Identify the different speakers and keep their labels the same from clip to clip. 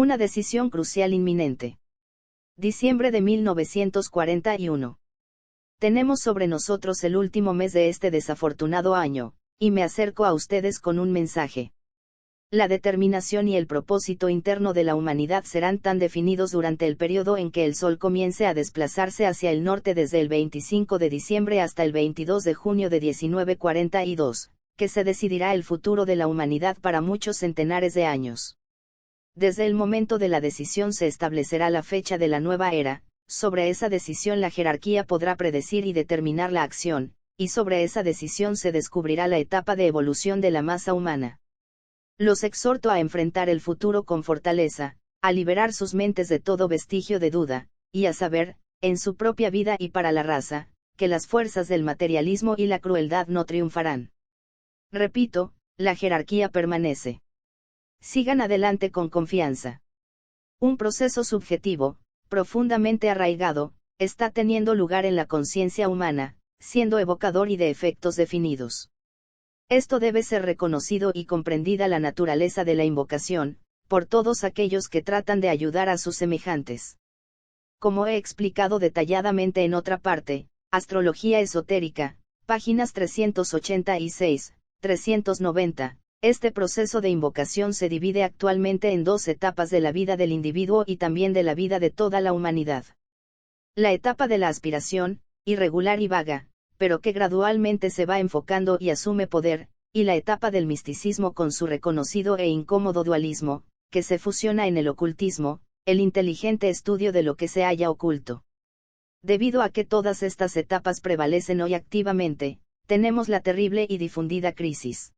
Speaker 1: Una decisión crucial inminente. Diciembre de 1941. Tenemos sobre nosotros el último mes de este desafortunado año, y me acerco a ustedes con un mensaje. La determinación y el propósito interno de la humanidad serán tan definidos durante el periodo en que el Sol comience a desplazarse hacia el norte desde el 25 de diciembre hasta el 22 de junio de 1942, que se decidirá el futuro de la humanidad para muchos centenares de años. Desde el momento de la decisión se establecerá la fecha de la nueva era, sobre esa decisión la jerarquía podrá predecir y determinar la acción, y sobre esa decisión se descubrirá la etapa de evolución de la masa humana. Los exhorto a enfrentar el futuro con fortaleza, a liberar sus mentes de todo vestigio de duda, y a saber, en su propia vida y para la raza, que las fuerzas del materialismo y la crueldad no triunfarán. Repito, la jerarquía permanece. Sigan adelante con confianza. Un proceso subjetivo, profundamente arraigado, está teniendo lugar en la conciencia humana, siendo evocador y de efectos definidos. Esto debe ser reconocido y comprendida la naturaleza de la invocación, por todos aquellos que tratan de ayudar a sus semejantes. Como he explicado detalladamente en otra parte, Astrología Esotérica, páginas 386, 390, este proceso de invocación se divide actualmente en dos etapas de la vida del individuo y también de la vida de toda la humanidad. La etapa de la aspiración, irregular y vaga, pero que gradualmente se va enfocando y asume poder, y la etapa del misticismo con su reconocido e incómodo dualismo, que se fusiona en el ocultismo, el inteligente estudio de lo que se halla oculto. Debido a que todas estas etapas prevalecen hoy activamente, tenemos la terrible y difundida crisis.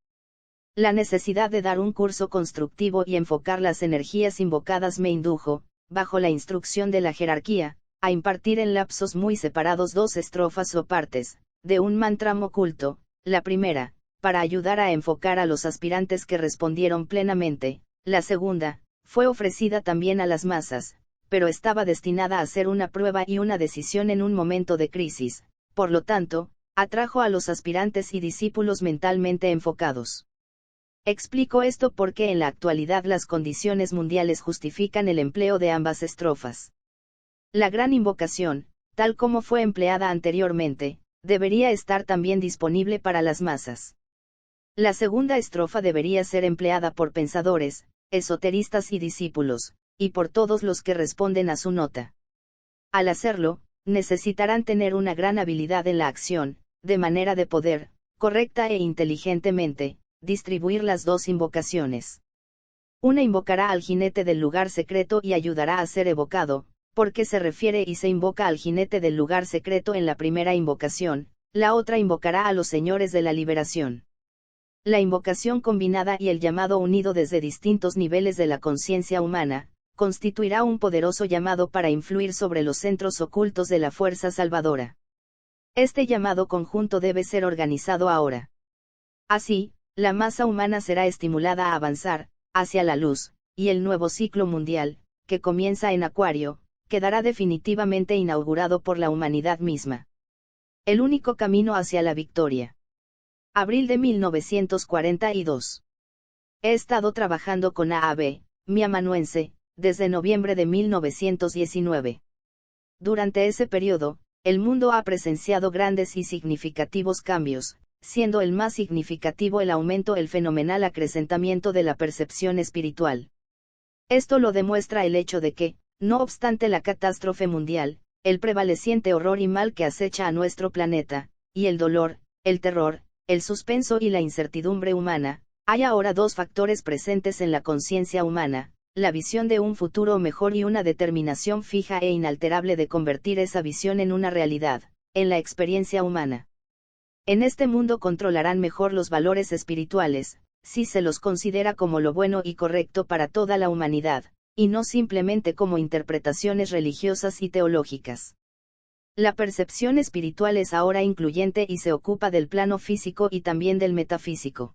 Speaker 1: La necesidad de dar un curso constructivo y enfocar las energías invocadas me indujo, bajo la instrucción de la jerarquía, a impartir en lapsos muy separados dos estrofas o partes, de un mantra oculto, la primera, para ayudar a enfocar a los aspirantes que respondieron plenamente, la segunda, fue ofrecida también a las masas, pero estaba destinada a ser una prueba y una decisión en un momento de crisis, por lo tanto, atrajo a los aspirantes y discípulos mentalmente enfocados. Explico esto porque en la actualidad las condiciones mundiales justifican el empleo de ambas estrofas. La gran invocación, tal como fue empleada anteriormente, debería estar también disponible para las masas. La segunda estrofa debería ser empleada por pensadores, esoteristas y discípulos, y por todos los que responden a su nota. Al hacerlo, necesitarán tener una gran habilidad en la acción, de manera de poder, correcta e inteligentemente, distribuir las dos invocaciones. Una invocará al jinete del lugar secreto y ayudará a ser evocado, porque se refiere y se invoca al jinete del lugar secreto en la primera invocación, la otra invocará a los señores de la liberación. La invocación combinada y el llamado unido desde distintos niveles de la conciencia humana, constituirá un poderoso llamado para influir sobre los centros ocultos de la fuerza salvadora. Este llamado conjunto debe ser organizado ahora. Así, la masa humana será estimulada a avanzar, hacia la luz, y el nuevo ciclo mundial, que comienza en Acuario, quedará definitivamente inaugurado por la humanidad misma. El único camino hacia la victoria. Abril de 1942. He estado trabajando con AAB, mi amanuense, desde noviembre de 1919. Durante ese periodo, el mundo ha presenciado grandes y significativos cambios, siendo el más significativo el aumento el fenomenal acrecentamiento de la percepción espiritual. Esto lo demuestra el hecho de que, no obstante la catástrofe mundial, el prevaleciente horror y mal que acecha a nuestro planeta, y el dolor, el terror, el suspenso y la incertidumbre humana, hay ahora dos factores presentes en la conciencia humana, la visión de un futuro mejor y una determinación fija e inalterable de convertir esa visión en una realidad, en la experiencia humana. En este mundo controlarán mejor los valores espirituales, si se los considera como lo bueno y correcto para toda la humanidad, y no simplemente como interpretaciones religiosas y teológicas. La percepción espiritual es ahora incluyente y se ocupa del plano físico y también del metafísico.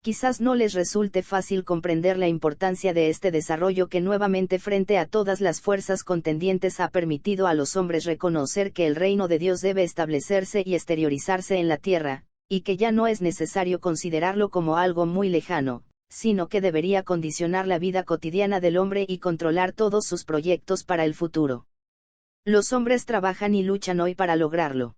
Speaker 1: Quizás no les resulte fácil comprender la importancia de este desarrollo que nuevamente frente a todas las fuerzas contendientes ha permitido a los hombres reconocer que el reino de Dios debe establecerse y exteriorizarse en la tierra, y que ya no es necesario considerarlo como algo muy lejano, sino que debería condicionar la vida cotidiana del hombre y controlar todos sus proyectos para el futuro. Los hombres trabajan y luchan hoy para lograrlo.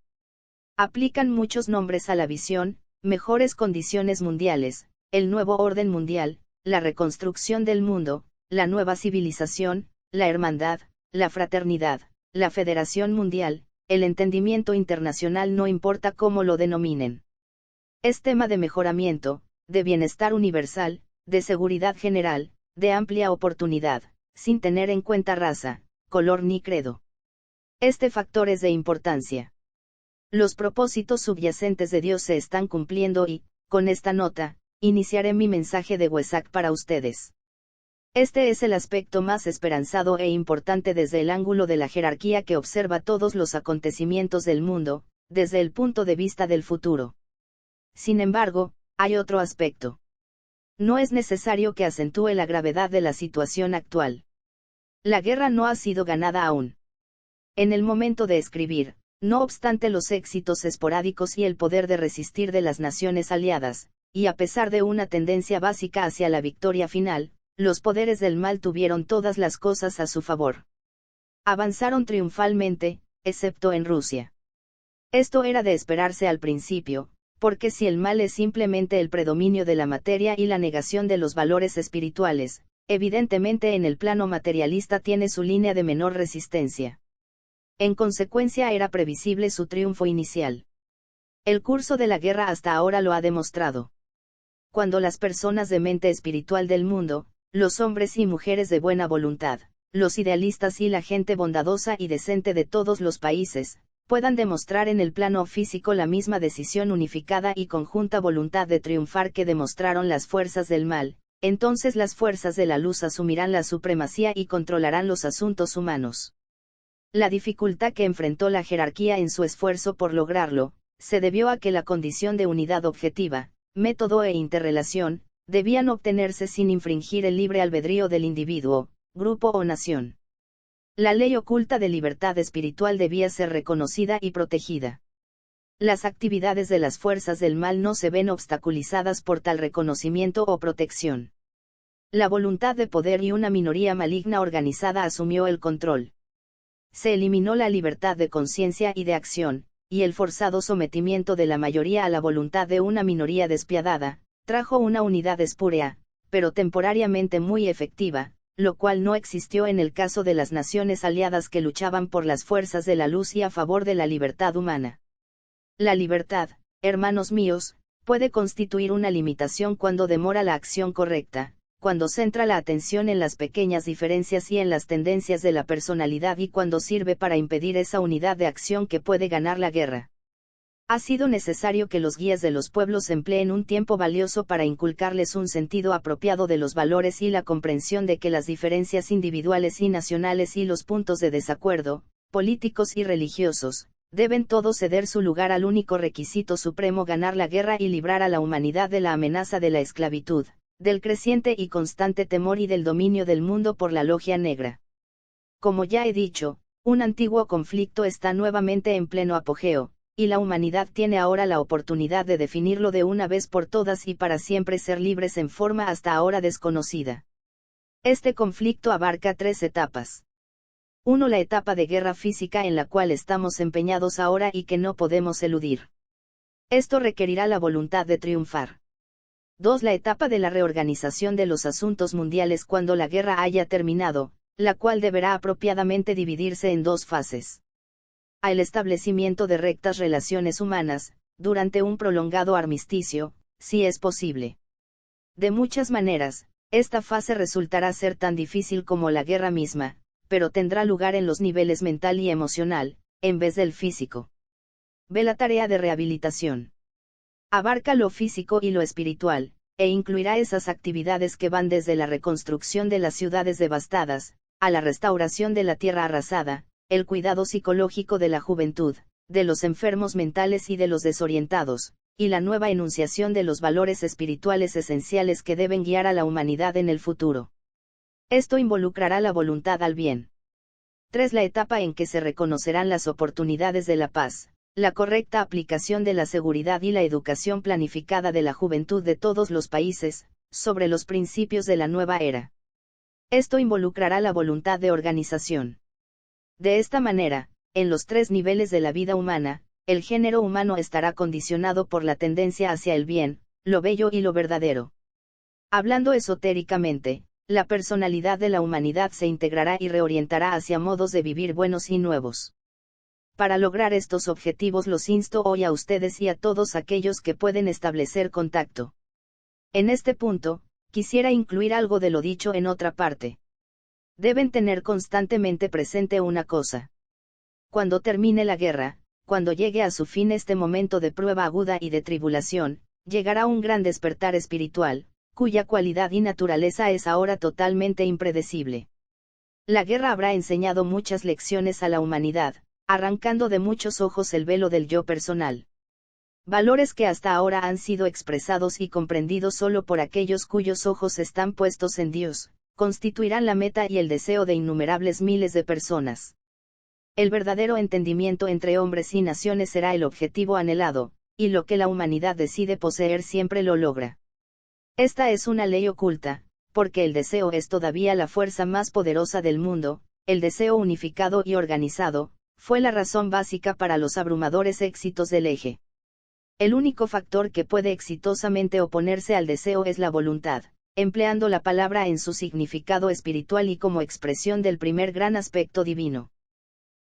Speaker 1: Aplican muchos nombres a la visión: mejores condiciones mundiales, el nuevo orden mundial, la reconstrucción del mundo, la nueva civilización, la hermandad, la fraternidad, la federación mundial, el entendimiento internacional, no importa cómo lo denominen. Es tema de mejoramiento, de bienestar universal, de seguridad general, de amplia oportunidad, sin tener en cuenta raza, color ni credo. Este factor es de importancia. Los propósitos subyacentes de Dios se están cumpliendo y, con esta nota, iniciaré mi mensaje de Wesak para ustedes. Este es el aspecto más esperanzado e importante desde el ángulo de la jerarquía que observa todos los acontecimientos del mundo, desde el punto de vista del futuro. Sin embargo, hay otro aspecto. No es necesario que acentúe la gravedad de la situación actual. La guerra no ha sido ganada aún. En el momento de escribir, no obstante los éxitos esporádicos y el poder de resistir de las naciones aliadas, y a pesar de una tendencia básica hacia la victoria final, los poderes del mal tuvieron todas las cosas a su favor. Avanzaron triunfalmente, excepto en Rusia. Esto era de esperarse al principio, porque si el mal es simplemente el predominio de la materia y la negación de los valores espirituales, evidentemente en el plano materialista tiene su línea de menor resistencia. En consecuencia era previsible su triunfo inicial. El curso de la guerra hasta ahora lo ha demostrado. Cuando las personas de mente espiritual del mundo, los hombres y mujeres de buena voluntad, los idealistas y la gente bondadosa y decente de todos los países, puedan demostrar en el plano físico la misma decisión unificada y conjunta voluntad de triunfar que demostraron las fuerzas del mal, entonces las fuerzas de la luz asumirán la supremacía y controlarán los asuntos humanos. La dificultad que enfrentó la jerarquía en su esfuerzo por lograrlo, se debió a que la condición de unidad objetiva, método e interrelación, debían obtenerse sin infringir el libre albedrío del individuo, grupo o nación. La ley oculta de libertad espiritual debía ser reconocida y protegida. Las actividades de las fuerzas del mal no se ven obstaculizadas por tal reconocimiento o protección. La voluntad de poder y una minoría maligna organizada asumió el control. Se eliminó la libertad de conciencia y de acción, y el forzado sometimiento de la mayoría a la voluntad de una minoría despiadada, trajo una unidad espúrea, pero temporariamente muy efectiva, lo cual no existió en el caso de las naciones aliadas que luchaban por las fuerzas de la luz y a favor de la libertad humana. La libertad, hermanos míos, puede constituir una limitación cuando demora la acción correcta, cuando centra la atención en las pequeñas diferencias y en las tendencias de la personalidad y cuando sirve para impedir esa unidad de acción que puede ganar la guerra. Ha sido necesario que los guías de los pueblos empleen un tiempo valioso para inculcarles un sentido apropiado de los valores y la comprensión de que las diferencias individuales y nacionales y los puntos de desacuerdo, políticos y religiosos, deben todos ceder su lugar al único requisito supremo: ganar la guerra y librar a la humanidad de la amenaza de la esclavitud, del creciente y constante temor y del dominio del mundo por la logia negra. Como ya he dicho, un antiguo conflicto está nuevamente en pleno apogeo, y la humanidad tiene ahora la oportunidad de definirlo de una vez por todas y para siempre ser libres en forma hasta ahora desconocida. Este conflicto abarca 3 etapas. 1. La etapa de guerra física en la cual estamos empeñados ahora y que no podemos eludir. Esto requerirá la voluntad de triunfar. 2. La etapa de la reorganización de los asuntos mundiales cuando la guerra haya terminado, la cual deberá apropiadamente dividirse en 2 fases. Al establecimiento de rectas relaciones humanas, durante un prolongado armisticio, si es posible. De muchas maneras, esta fase resultará ser tan difícil como la guerra misma, pero tendrá lugar en los niveles mental y emocional, en vez del físico. Ve la tarea de rehabilitación. Abarca lo físico y lo espiritual, e incluirá esas actividades que van desde la reconstrucción de las ciudades devastadas, a la restauración de la tierra arrasada, el cuidado psicológico de la juventud, de los enfermos mentales y de los desorientados, y la nueva enunciación de los valores espirituales esenciales que deben guiar a la humanidad en el futuro. Esto involucrará la voluntad al bien. 3. La etapa en que se reconocerán las oportunidades de la paz, la correcta aplicación de la seguridad y la educación planificada de la juventud de todos los países, sobre los principios de la nueva era. Esto involucrará la voluntad de organización. De esta manera, en los 3 niveles de la vida humana, el género humano estará condicionado por la tendencia hacia el bien, lo bello y lo verdadero. Hablando esotéricamente, la personalidad de la humanidad se integrará y reorientará hacia modos de vivir buenos y nuevos. Para lograr estos objetivos los insto hoy a ustedes y a todos aquellos que pueden establecer contacto. En este punto, quisiera incluir algo de lo dicho en otra parte. Deben tener constantemente presente una cosa. Cuando termine la guerra, cuando llegue a su fin este momento de prueba aguda y de tribulación, llegará un gran despertar espiritual, cuya cualidad y naturaleza es ahora totalmente impredecible. La guerra habrá enseñado muchas lecciones a la humanidad, arrancando de muchos ojos el velo del yo personal. Valores que hasta ahora han sido expresados y comprendidos solo por aquellos cuyos ojos están puestos en Dios, constituirán la meta y el deseo de innumerables miles de personas. El verdadero entendimiento entre hombres y naciones será el objetivo anhelado, y lo que la humanidad decide poseer siempre lo logra. Esta es una ley oculta, porque el deseo es todavía la fuerza más poderosa del mundo. El deseo unificado y organizado, fue la razón básica para los abrumadores éxitos del eje. El único factor que puede exitosamente oponerse al deseo es la voluntad, empleando la palabra en su significado espiritual y como expresión del primer gran aspecto divino.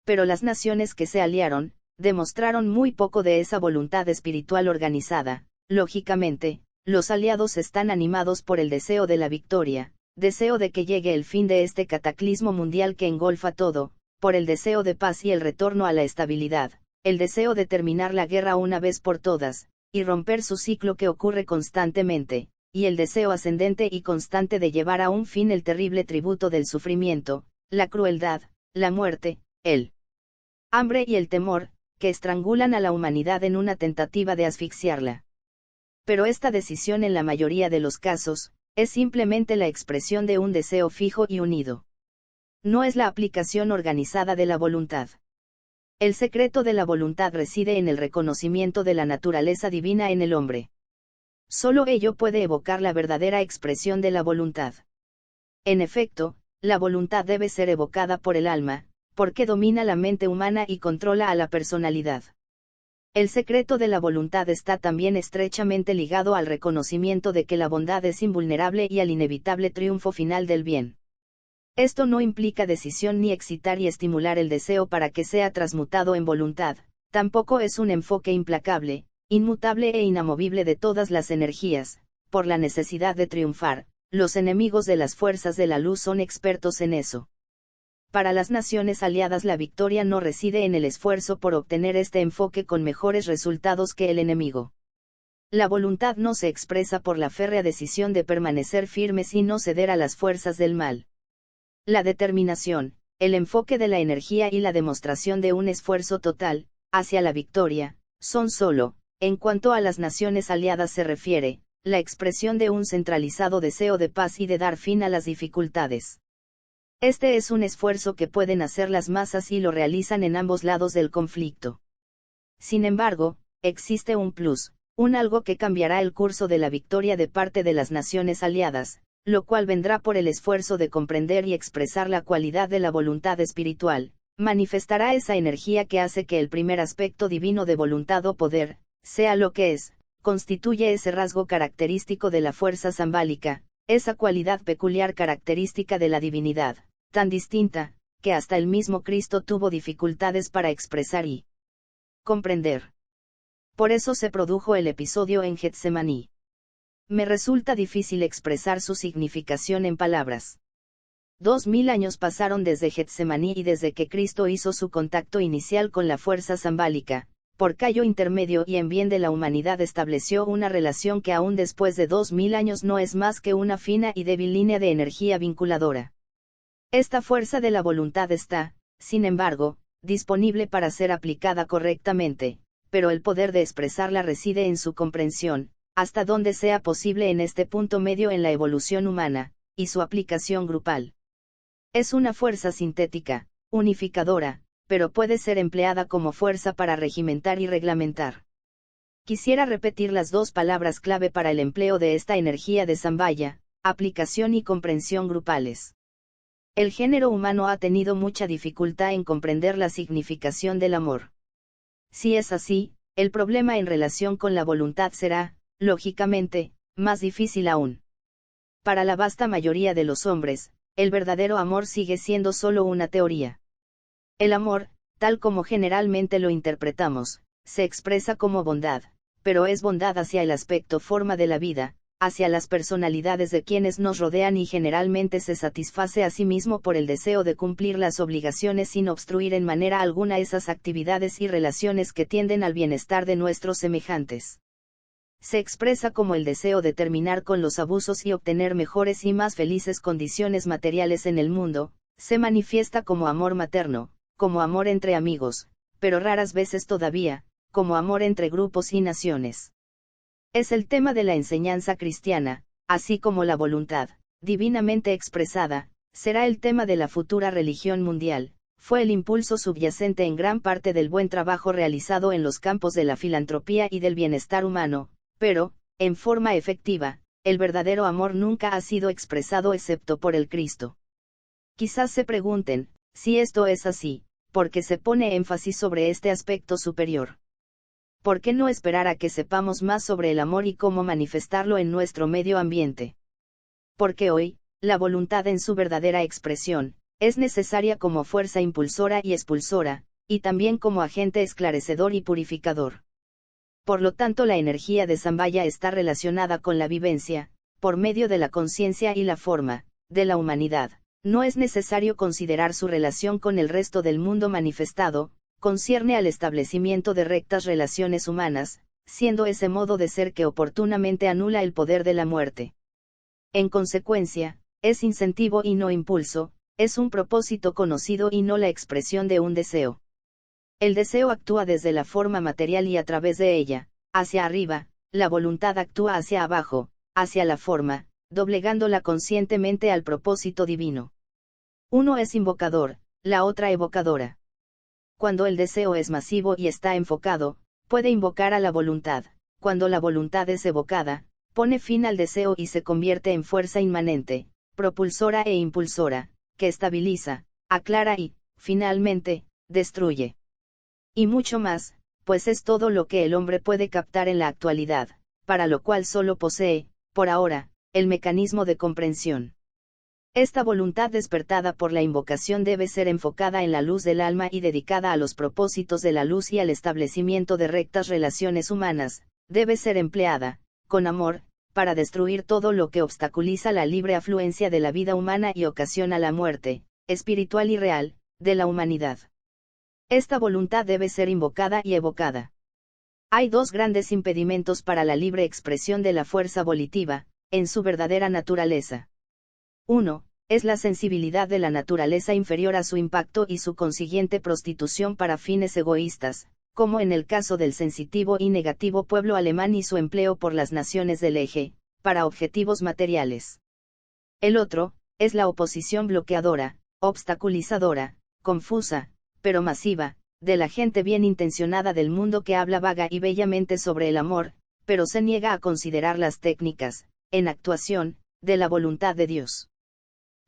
Speaker 1: Pero las naciones que se aliaron, demostraron muy poco de esa voluntad espiritual organizada. Lógicamente, los aliados están animados por el deseo de la victoria, deseo de que llegue el fin de este cataclismo mundial que engolfa todo, por el deseo de paz y el retorno a la estabilidad, el deseo de terminar la guerra una vez por todas, y romper su ciclo que ocurre constantemente, y el deseo ascendente y constante de llevar a un fin el terrible tributo del sufrimiento, la crueldad, la muerte, el hambre y el temor, que estrangulan a la humanidad en una tentativa de asfixiarla. Pero esta decisión en la mayoría de los casos, es simplemente la expresión de un deseo fijo y unido. No es la aplicación organizada de la voluntad. El secreto de la voluntad reside en el reconocimiento de la naturaleza divina en el hombre. Solo ello puede evocar la verdadera expresión de la voluntad. En efecto, la voluntad debe ser evocada por el alma, porque domina la mente humana y controla a la personalidad. El secreto de la voluntad está también estrechamente ligado al reconocimiento de que la bondad es invulnerable y al inevitable triunfo final del bien. Esto no implica decisión ni excitar y estimular el deseo para que sea transmutado en voluntad, tampoco es un enfoque implacable, inmutable e inamovible de todas las energías. Por la necesidad de triunfar, los enemigos de las fuerzas de la luz son expertos en eso. Para las naciones aliadas la victoria no reside en el esfuerzo por obtener este enfoque con mejores resultados que el enemigo. La voluntad no se expresa por la férrea decisión de permanecer firmes y no ceder a las fuerzas del mal. La determinación, el enfoque de la energía y la demostración de un esfuerzo total, hacia la victoria, son solo, en cuanto a las naciones aliadas se refiere, la expresión de un centralizado deseo de paz y de dar fin a las dificultades. Este es un esfuerzo que pueden hacer las masas y lo realizan en ambos lados del conflicto. Sin embargo, existe un plus, un algo que cambiará el curso de la victoria de parte de las naciones aliadas, lo cual vendrá por el esfuerzo de comprender y expresar la cualidad de la voluntad espiritual, manifestará esa energía que hace que el primer aspecto divino de voluntad o poder, sea lo que es, constituye ese rasgo característico de la fuerza zambálica, esa cualidad peculiar característica de la divinidad, tan distinta, que hasta el mismo Cristo tuvo dificultades para expresar y comprender. Por eso se produjo el episodio en Getsemaní. Me resulta difícil expresar su significación en palabras. 2000 años pasaron desde Getsemaní y desde que Cristo hizo su contacto inicial con la fuerza zambálica, por callo intermedio y en bien de la humanidad estableció una relación que aún después de 2000 años no es más que una fina y débil línea de energía vinculadora. Esta fuerza de la voluntad está, sin embargo, disponible para ser aplicada correctamente, pero el poder de expresarla reside en su comprensión, hasta donde sea posible en este punto medio en la evolución humana, y su aplicación grupal. Es una fuerza sintética, unificadora, pero puede ser empleada como fuerza para regimentar y reglamentar. Quisiera repetir las dos palabras clave para el empleo de esta energía de Zambaya: aplicación y comprensión grupales. El género humano ha tenido mucha dificultad en comprender la significación del amor. Si es así, el problema en relación con la voluntad será, lógicamente, más difícil aún. Para la vasta mayoría de los hombres, el verdadero amor sigue siendo solo una teoría. El amor, tal como generalmente lo interpretamos, se expresa como bondad, pero es bondad hacia el aspecto forma de la vida, hacia las personalidades de quienes nos rodean, y generalmente se satisface a sí mismo por el deseo de cumplir las obligaciones sin obstruir en manera alguna esas actividades y relaciones que tienden al bienestar de nuestros semejantes. Se expresa como el deseo de terminar con los abusos y obtener mejores y más felices condiciones materiales en el mundo. Se manifiesta como amor materno, como amor entre amigos, pero raras veces todavía, como amor entre grupos y naciones. Es el tema de la enseñanza cristiana, así como la voluntad, divinamente expresada, será el tema de la futura religión mundial. Fue el impulso subyacente en gran parte del buen trabajo realizado en los campos de la filantropía y del bienestar humano, pero, en forma efectiva, el verdadero amor nunca ha sido expresado excepto por el Cristo. Quizás se pregunten, si esto es así, ¿por qué se pone énfasis sobre este aspecto superior? ¿Por qué no esperar a que sepamos más sobre el amor y cómo manifestarlo en nuestro medio ambiente? Porque hoy, la voluntad en su verdadera expresión, es necesaria como fuerza impulsora y expulsora, y también como agente esclarecedor y purificador. Por lo tanto, la energía de Zambaya está relacionada con la vivencia, por medio de la conciencia y la forma, de la humanidad. No es necesario considerar su relación con el resto del mundo manifestado, concierne al establecimiento de rectas relaciones humanas, siendo ese modo de ser que oportunamente anula el poder de la muerte. En consecuencia, es incentivo y no impulso, es un propósito conocido y no la expresión de un deseo. El deseo actúa desde la forma material y a través de ella, hacia arriba; la voluntad actúa hacia abajo, hacia la forma, doblegándola conscientemente al propósito divino. Uno es invocador, la otra evocadora. Cuando el deseo es masivo y está enfocado, puede invocar a la voluntad; cuando la voluntad es evocada, pone fin al deseo y se convierte en fuerza inmanente, propulsora e impulsora, que estabiliza, aclara y, finalmente, destruye. Y mucho más, pues es todo lo que el hombre puede captar en la actualidad, para lo cual solo posee, por ahora, el mecanismo de comprensión. Esta voluntad despertada por la invocación debe ser enfocada en la luz del alma y dedicada a los propósitos de la luz y al establecimiento de rectas relaciones humanas; debe ser empleada, con amor, para destruir todo lo que obstaculiza la libre afluencia de la vida humana y ocasiona la muerte, espiritual y real, de la humanidad. Esta voluntad debe ser invocada y evocada. Hay dos grandes impedimentos para la libre expresión de la fuerza volitiva, en su verdadera naturaleza. Uno, es la sensibilidad de la naturaleza inferior a su impacto y su consiguiente prostitución para fines egoístas, como en el caso del sensitivo y negativo pueblo alemán y su empleo por las naciones del eje, para objetivos materiales. El otro, es la oposición bloqueadora, obstaculizadora, confusa, pero masiva, de la gente bien intencionada del mundo que habla vaga y bellamente sobre el amor, pero se niega a considerar las técnicas, en actuación, de la voluntad de Dios.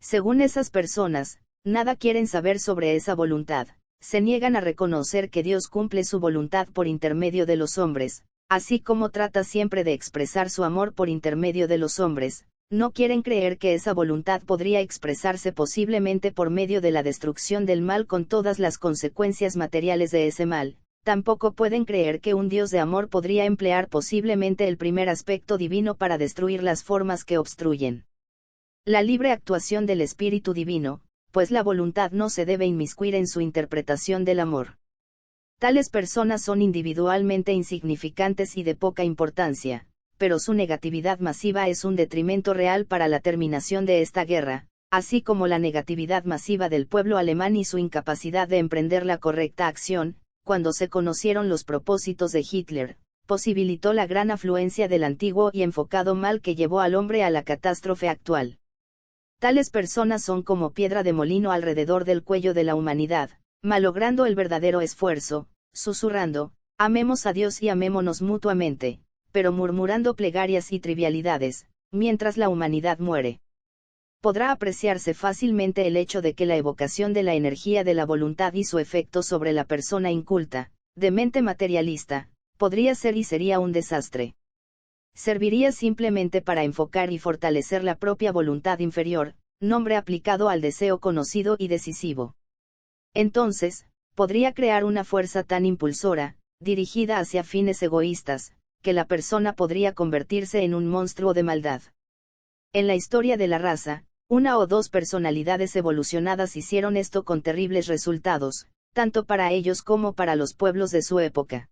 Speaker 1: Según esas personas, nada quieren saber sobre esa voluntad, se niegan a reconocer que Dios cumple su voluntad por intermedio de los hombres, así como trata siempre de expresar su amor por intermedio de los hombres. No quieren creer que esa voluntad podría expresarse posiblemente por medio de la destrucción del mal con todas las consecuencias materiales de ese mal; tampoco pueden creer que un Dios de amor podría emplear posiblemente el primer aspecto divino para destruir las formas que obstruyen la libre actuación del Espíritu Divino, pues la voluntad no se debe inmiscuir en su interpretación del amor. Tales personas son individualmente insignificantes y de poca importancia, pero su negatividad masiva es un detrimento real para la terminación de esta guerra, así como la negatividad masiva del pueblo alemán y su incapacidad de emprender la correcta acción, cuando se conocieron los propósitos de Hitler, posibilitó la gran afluencia del antiguo y enfocado mal que llevó al hombre a la catástrofe actual. Tales personas son como piedra de molino alrededor del cuello de la humanidad, malogrando el verdadero esfuerzo, susurrando, Amemos a Dios y amémonos mutuamente, pero murmurando plegarias y trivialidades, mientras la humanidad muere. Podrá apreciarse fácilmente el hecho de que la evocación de la energía de la voluntad y su efecto sobre la persona inculta, de mente materialista, podría ser y sería un desastre. Serviría simplemente para enfocar y fortalecer la propia voluntad inferior, nombre aplicado al deseo conocido y decisivo. Entonces, podría crear una fuerza tan impulsora, dirigida hacia fines egoístas, que la persona podría convertirse en un monstruo de maldad. En la historia de la raza, una o dos personalidades evolucionadas hicieron esto con terribles resultados, tanto para ellos como para los pueblos de su época.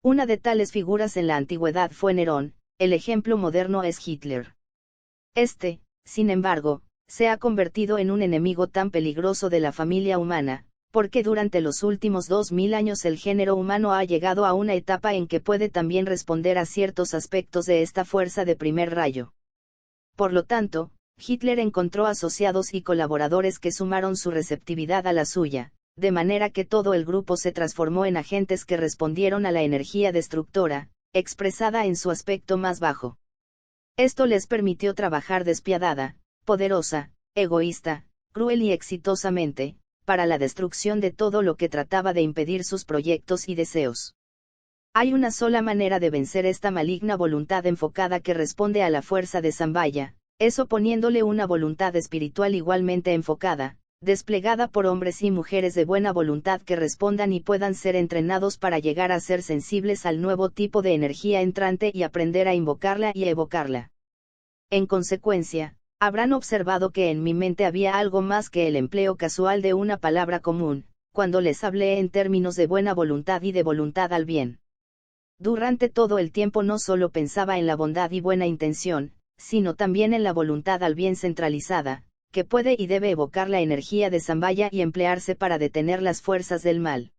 Speaker 1: Una de tales figuras en la antigüedad fue Nerón, el ejemplo moderno es Hitler. Este, sin embargo, se ha convertido en un enemigo tan peligroso de la familia humana, porque durante los últimos 2000 años el género humano ha llegado a una etapa en que puede también responder a ciertos aspectos de esta fuerza de primer rayo. Por lo tanto, Hitler encontró asociados y colaboradores que sumaron su receptividad a la suya, de manera que todo el grupo se transformó en agentes que respondieron a la energía destructora, expresada en su aspecto más bajo. Esto les permitió trabajar despiadada, poderosa, egoísta, cruel y exitosamente, para la destrucción de todo lo que trataba de impedir sus proyectos y deseos. Hay una sola manera de vencer esta maligna voluntad enfocada que responde a la fuerza de Zambaya, es oponiéndole una voluntad espiritual igualmente enfocada, desplegada por hombres y mujeres de buena voluntad que respondan y puedan ser entrenados para llegar a ser sensibles al nuevo tipo de energía entrante y aprender a invocarla y evocarla. En consecuencia, habrán observado que en mi mente había algo más que el empleo casual de una palabra común, cuando les hablé en términos de buena voluntad y de voluntad al bien. Durante todo el tiempo no solo pensaba en la bondad y buena intención, sino también en la voluntad al bien centralizada, que puede y debe evocar la energía de Zambaya y emplearse para detener las fuerzas del mal.